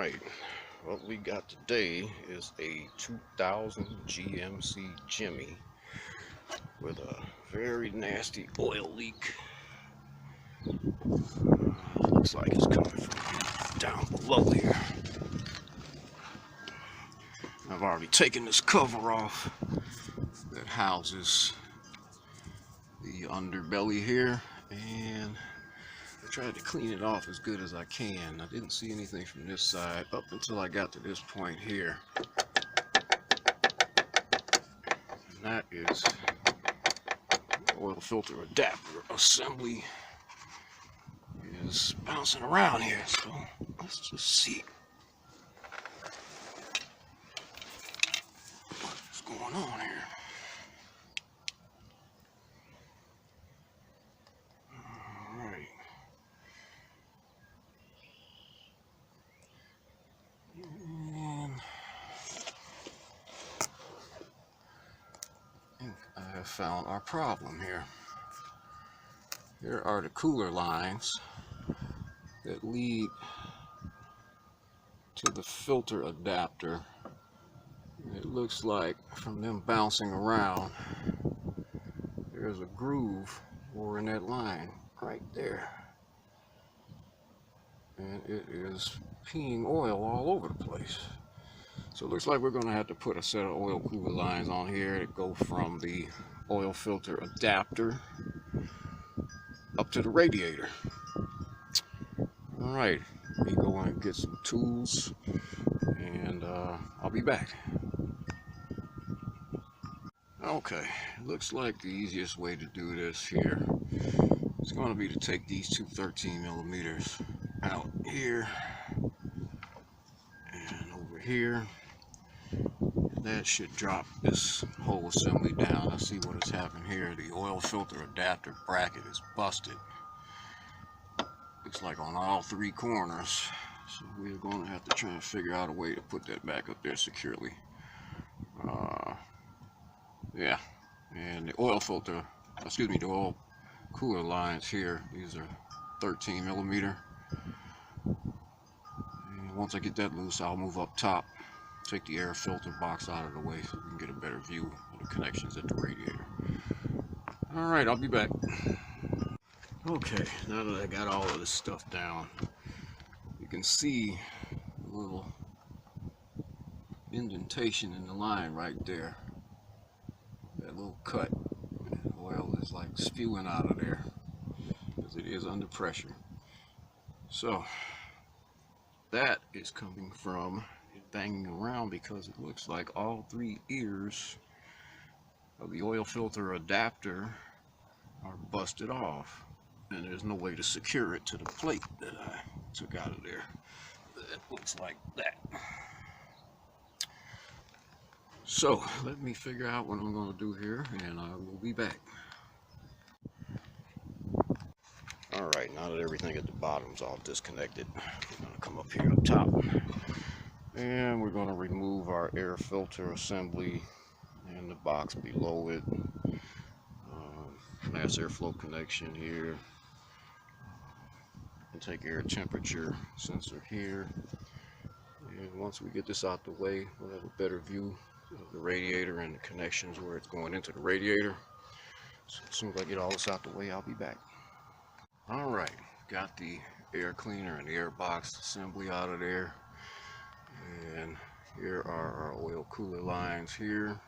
Alright, what we got today is a 2000 GMC Jimmy with a very nasty oil leak. Looks like it's coming from down below here. I've already taken this cover off that houses the underbelly here, and I tried to clean it off as good as I can. I didn't see anything from this side up until I got to this point here. And that is the oil filter adapter assembly is bouncing around here. So let's just see what's going on here. Alright. And I think I have found our problem here. Here are the cooler lines that lead to the filter adapter. It looks like from them bouncing around, there's a groove over in that line right there. And it is peeing oil all over the place. So it looks like we're going to have to put a set of oil cooler lines on here that go from the oil filter adapter up to the radiator. Alright, let me go and get some tools, and I'll be back. Okay, looks like the easiest way to do this here is going to be to take these two 13mm out here and over here. That should drop this whole assembly down. I see what has happened here. The oil filter adapter bracket is busted. Looks like on all three corners. So we're going to have to try and figure out a way to put that back up there securely. Yeah, and the oil filter, the oil cooler lines here, these are 13mm. And once I get that loose, I'll move up top, take the air filter box out of the way so we can get a better view of the connections at the radiator. Alright, I'll be back. Okay, now that I got all of this stuff down, you can see a little indentation in the line right there. That little cut. Oil is like spewing out of there because it is under pressure. So that is coming from it banging around because it looks like all three ears of the oil filter adapter are busted off, and there's no way to secure it to the plate that I took out of there. It looks like that. So let me figure out what I'm going to do here, and I will be back. Alright, now that everything at the bottom is all disconnected, we're going to come up here up top, and we're going to remove our air filter assembly and the box below it. Mass airflow connection here, and take air temperature sensor here. And once we get this out the way, we'll have a better view of the radiator and the connections where it's going into the radiator. So as soon as I get all this out the way, I'll be back. Alright, got the air cleaner and the air box assembly out of there. And here are our oil cooler lines here.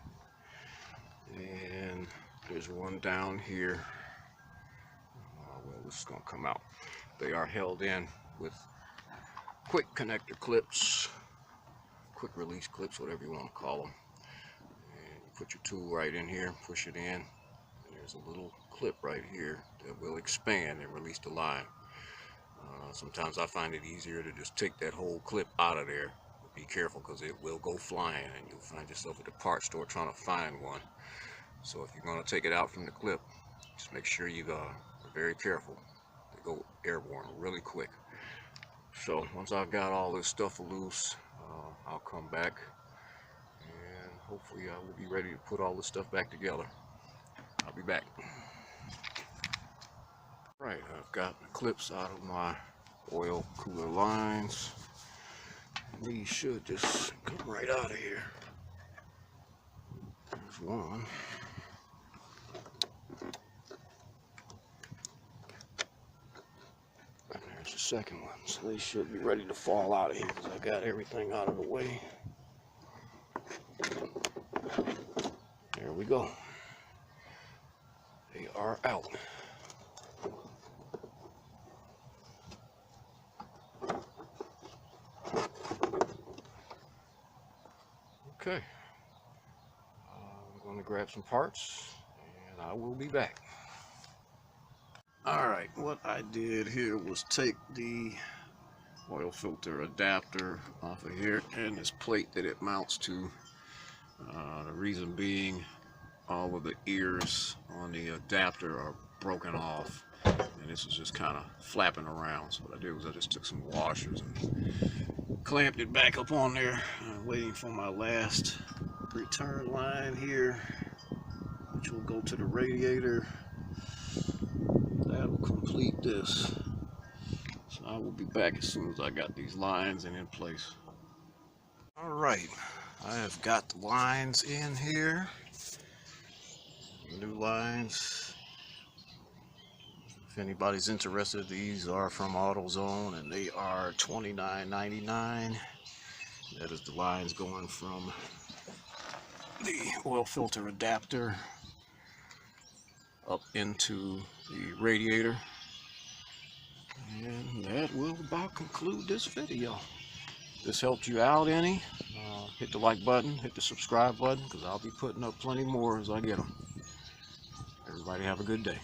And there's one down here. Well, this is going to come out. They are held in with quick connector clips, quick release clips, whatever you want to call them. And you put your tool right in here, push it in, and there's a little clip right here that will expand and release the line. Sometimes I find it easier to just take that whole clip out of there. Be careful because it will go flying and you'll find yourself at the parts store trying to find one. So if you're going to take it out from the clip, just make sure you are very careful. They go airborne really quick. So once I've got all this stuff loose, I'll come back and hopefully I will be ready to put all this stuff back together. I'll be back. Right, I've got the clips out of my oil cooler lines, these should just come right out of here. There's one. And there's the second one. So they should be ready to fall out of here because I got everything out of the way. There we go. They are out. Okay. I'm going to grab some parts and I will be back. Alright, what I did here was take the oil filter adapter off of here and this plate that it mounts to. The reason being, all of the ears on the adapter are broken off and this is just kind of flapping around. So what I did was I just took some washers and clamped it back up on there. I'm waiting for my last return line here, which will go to the radiator. That will complete this. So I will be back as soon as I got these lines in place. Alright, I have got the lines in here. New lines. If anybody's interested, these are from AutoZone and they are $29.99. That is the lines going from the oil filter adapter up into the radiator. And that will about conclude this video. If this helped you out any, hit the like button, hit the subscribe button, because I'll be putting up plenty more as I get them. Everybody have a good day.